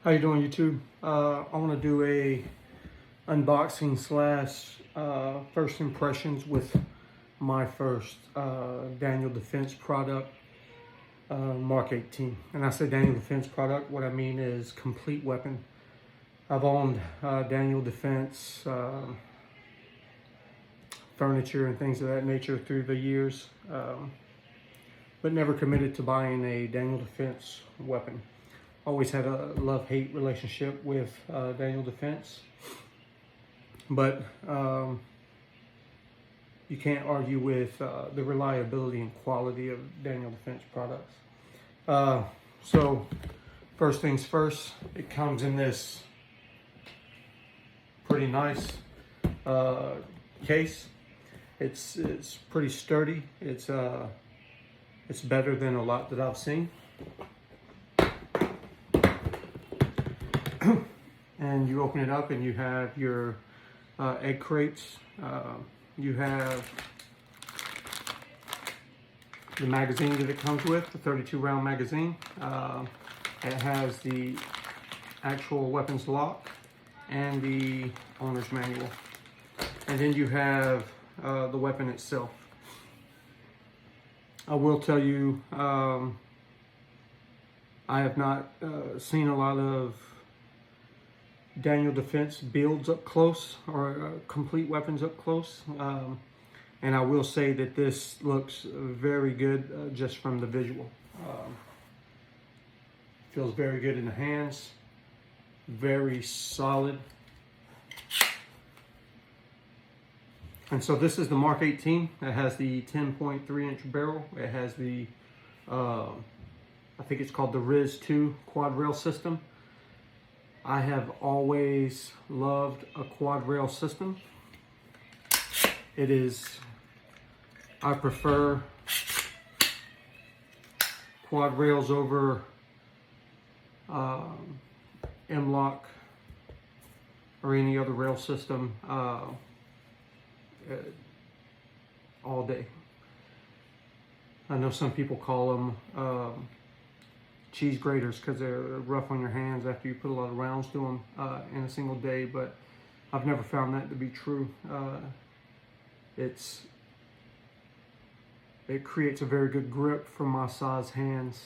How you doing, YouTube? I want to do a unboxing slash first impressions with my first Daniel Defense product, Mark 18. And I say Daniel Defense product, what I mean is complete weapon. I've owned Daniel Defense furniture and things of that nature through the years, but never committed to buying a Daniel Defense weapon. Always had a love-hate relationship with Daniel Defense, but you can't argue with the reliability and quality of Daniel Defense products. So first things first, it comes in this pretty nice case. It's pretty sturdy. It's better than a lot that I've seen. And you open it up and you have your egg crates. You have the magazine that it comes with, the 32 round magazine. It has the actual weapons lock and the owner's manual. And then you have the weapon itself. I will tell you, I have not seen a lot of Daniel Defense builds up close or complete weapons up close, and I will say that this looks very good just from the visual. Feels very good in the hands, very solid. And so this is the Mark 18. It has the 10.3 inch barrel. It has the I think it's called the Riz 2 quad rail system. I have always loved a quad rail system. I prefer quad rails over M-lock or any other rail system all day. I know some people call them cheese graters because they're rough on your hands after you put a lot of rounds to them in a single day, but I've never found that to be true. It creates a very good grip for my size hands,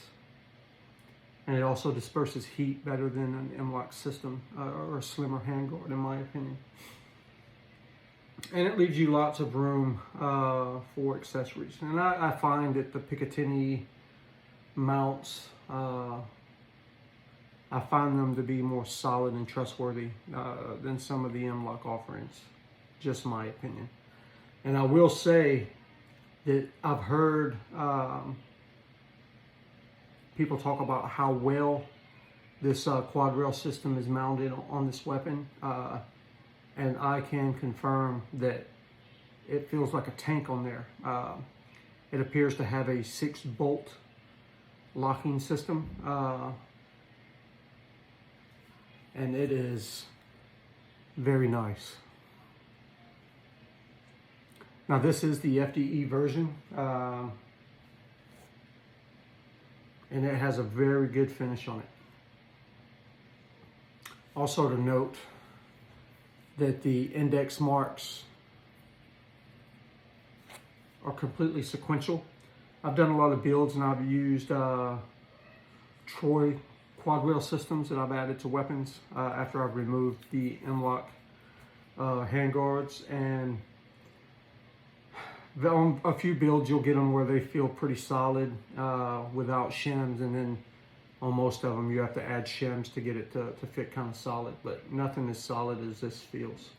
and it also disperses heat better than an M-lock system or a slimmer handguard, in my opinion. And it leaves you lots of room for accessories. And I find that the Picatinny mounts, I find them to be more solid and trustworthy than some of the M-lock offerings, just my opinion. And I will say that I've heard people talk about how well this quad rail system is mounted on this weapon, and I can confirm that it feels like a tank on there. It appears to have a 6-bolt locking system, and it is very nice. Now this is the FDE version, and it has a very good finish on it. Also to note that the index marks are completely sequential. I've done a lot of builds and I've used Troy quad rail systems that I've added to weapons after I've removed the M-lock handguards, and on a few builds you'll get them where they feel pretty solid without shims, and then on most of them you have to add shims to get it to fit kind of solid, but nothing as solid as this feels.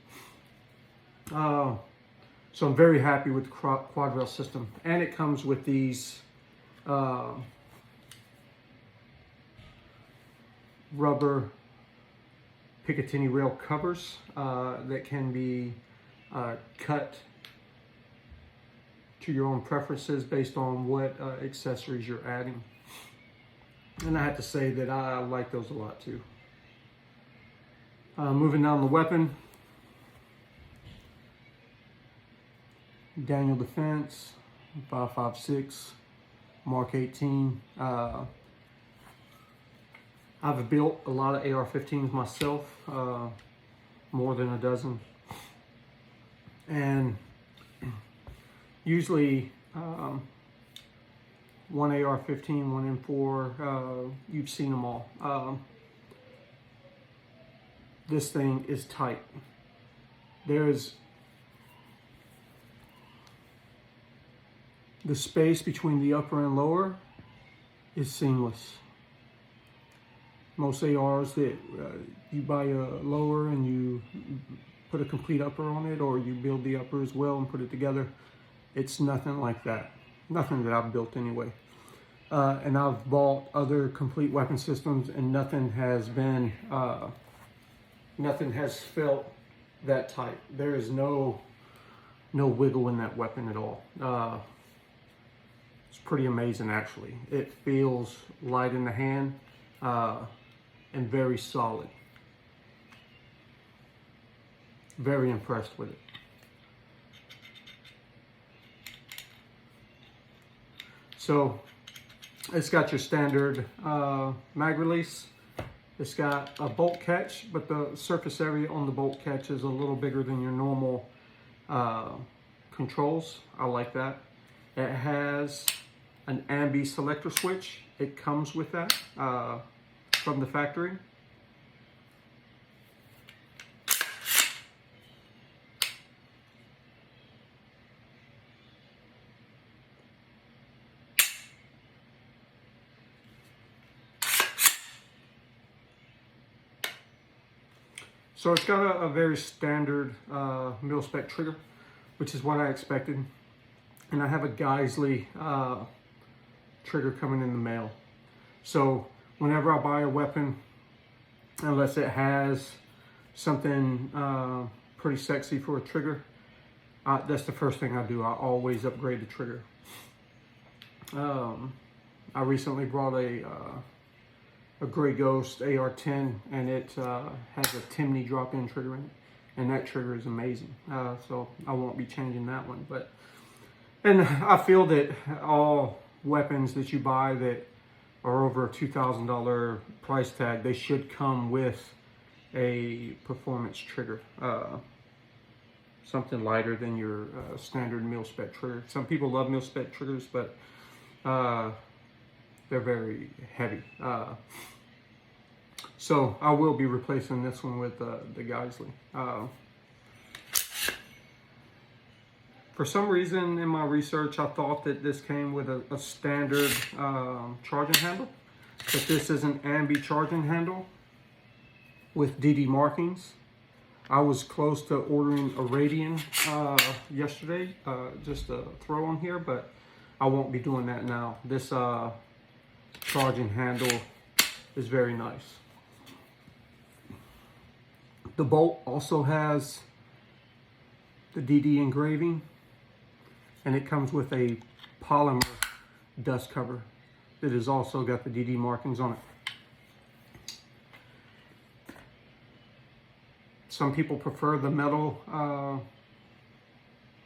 So I'm very happy with the quad rail system, and it comes with these rubber Picatinny rail covers that can be cut to your own preferences based on what accessories you're adding. And I have to say that I like those a lot too. Moving down the weapon, Daniel Defense 5.56 Mark 18. I've built a lot of AR-15s myself, more than a dozen. And usually one AR-15, one M4, you've seen them all. This thing is tight. There's the space between the upper and lower is seamless. Most ARs that you buy a lower and you put a complete upper on it, or you build the upper as well and put it together, it's nothing like that. Nothing that I've built anyway. And I've bought other complete weapon systems, and nothing has been, nothing has felt that tight. There is no wiggle in that weapon at all. It's pretty amazing, actually. It feels light in the hand and very solid. Very impressed with it. So it's got your standard mag release. It's got a bolt catch, but the surface area on the bolt catch is a little bigger than your normal controls. I like that. It has an ambi selector switch. It comes with that from the factory. So it's got a very standard mil-spec trigger, which is what I expected. And I have a Geisley trigger coming in the mail. So whenever I buy a weapon, unless it has something pretty sexy for a trigger, that's the first thing I do. I always upgrade the trigger. I recently brought a Grey Ghost AR-10, and it has a Timney drop-in trigger in it, and that trigger is amazing. So I won't be changing that one. And I feel that all weapons that you buy that are over a $2,000 price tag, they should come with a performance trigger, something lighter than your standard mil-spec trigger. Some people love mil-spec triggers, but they're very heavy. So I will be replacing this one with the Geisley. For some reason in my research, I thought that this came with a standard charging handle, but this is an ambi charging handle with DD markings. I was close to ordering a Radian yesterday, just a throw on here, but I won't be doing that now. This charging handle is very nice. The bolt also has the DD engraving, and it comes with a polymer dust cover that has also got the DD markings on it. Some people prefer the metal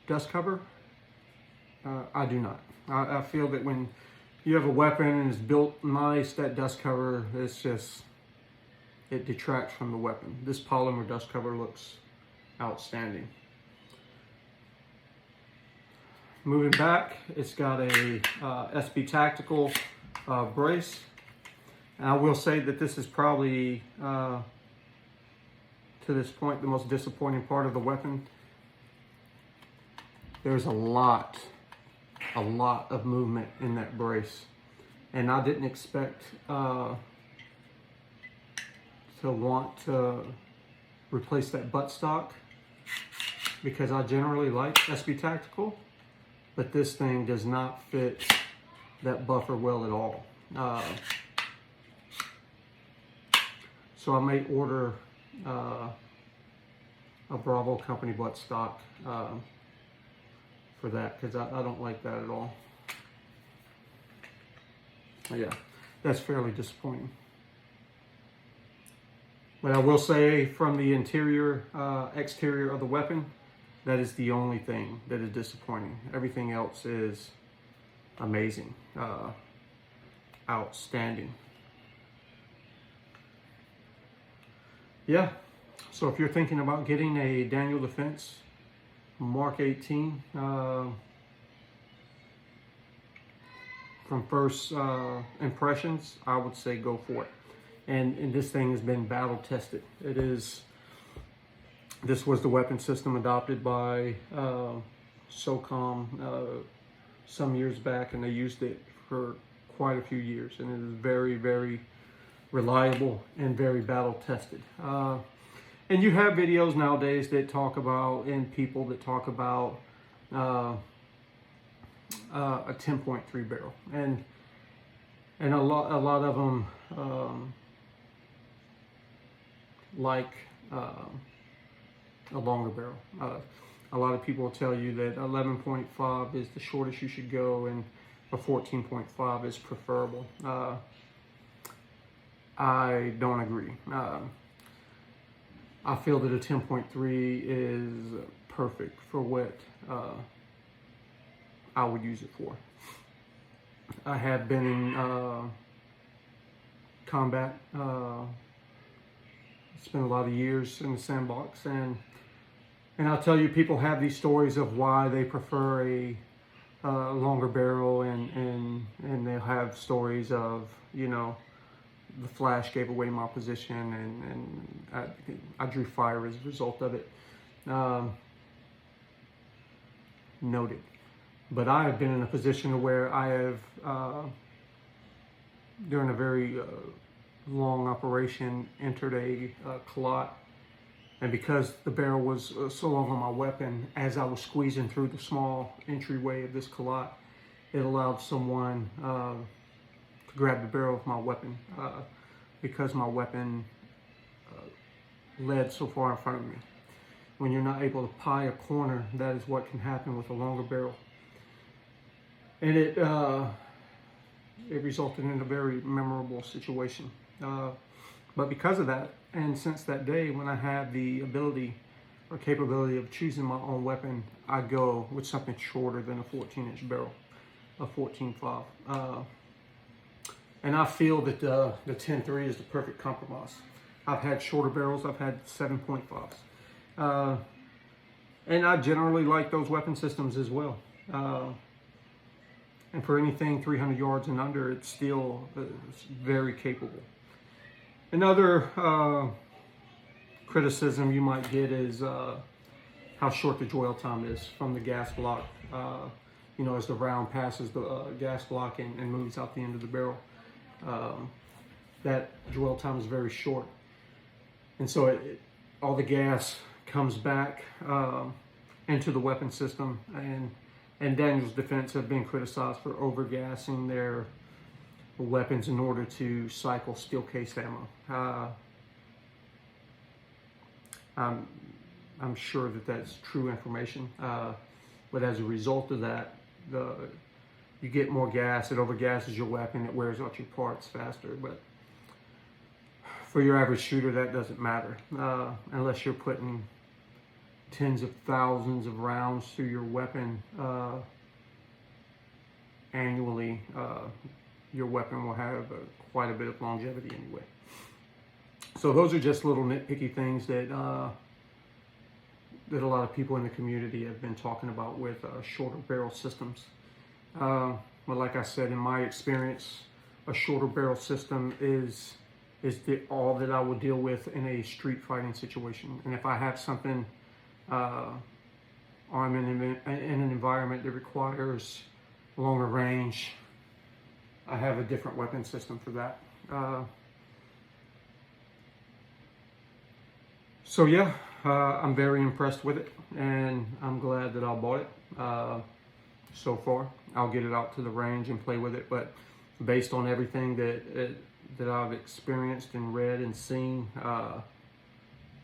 dust cover. I do not. I feel that when you have a weapon and it's built nice, that dust cover, it detracts from the weapon. This polymer dust cover looks outstanding. Moving back, it's got a SB Tactical brace. And I will say that this is probably, to this point, the most disappointing part of the weapon. There's a lot of movement in that brace. And I didn't expect to want to replace that buttstock, because I generally like SB Tactical, but this thing does not fit that buffer well at all. So I may order a Bravo company buttstock for that, because I don't like that at all. Yeah, that's fairly disappointing. But I will say, from the interior, exterior of the weapon, that is the only thing that is disappointing. Everything else is amazing, outstanding. yeah, so if you're thinking about getting a Daniel Defense Mark 18 from first impressions, I would say go for it. And this thing has been battle tested. This was the weapon system adopted by SOCOM some years back, and they used it for quite a few years, and it is very, very reliable and very battle tested. And you have videos nowadays that talk about, and people that talk about a 10.3 barrel, and a lot of them like a longer barrel. A lot of people will tell you that 11.5 is the shortest you should go, and a 14.5 is preferable. I don't agree. I feel that a 10.3 is perfect for what I would use it for. I have been in combat, spent a lot of years in the sandbox, and I'll tell you, people have these stories of why they prefer a longer barrel, and they'll have stories of, you know, the flash gave away my position, and I drew fire as a result of it. Noted. But I have been in a position where I have, during a very long operation, entered a clot. And because the barrel was so long on my weapon, as I was squeezing through the small entryway of this clot, it allowed someone to grab the barrel of my weapon because my weapon led so far in front of me. When you're not able to pie a corner, that is what can happen with a longer barrel. And it resulted in a very memorable situation. But because of that, and since that day, when I have the ability or capability of choosing my own weapon, I go with something shorter than a 14-inch barrel, a 14.5. And I feel that the 10.3 is the perfect compromise. I've had shorter barrels, I've had 7.5s. And I generally like those weapon systems as well. And for anything 300 yards and under, it's still very capable. Another criticism you might get is how short the dwell time is from the gas block. You know, as the round passes the gas block and moves out the end of the barrel, that dwell time is very short. And so all the gas comes back into the weapon system, and Daniel's Defense have been criticized for overgassing their weapons in order to cycle steel case ammo. I'm sure that that's true information, but as a result of that, you get more gas, it overgasses your weapon, it wears out your parts faster. But for your average shooter, that doesn't matter, unless you're putting tens of thousands of rounds through your weapon annually. Your weapon will have quite a bit of longevity anyway. So those are just little nitpicky things that a lot of people in the community have been talking about with shorter barrel systems. But like I said, in my experience, a shorter barrel system is all that I would deal with in a street fighting situation. And if I have something, or I'm in an environment that requires longer range, I have a different weapon system for that. So yeah, I'm very impressed with it, and I'm glad that I bought it. So far, I'll get it out to the range and play with it, but based on everything that I've experienced and read and seen,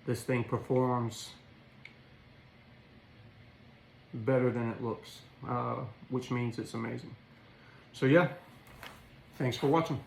this thing performs better than it looks, which means it's amazing. So yeah, thanks for watching.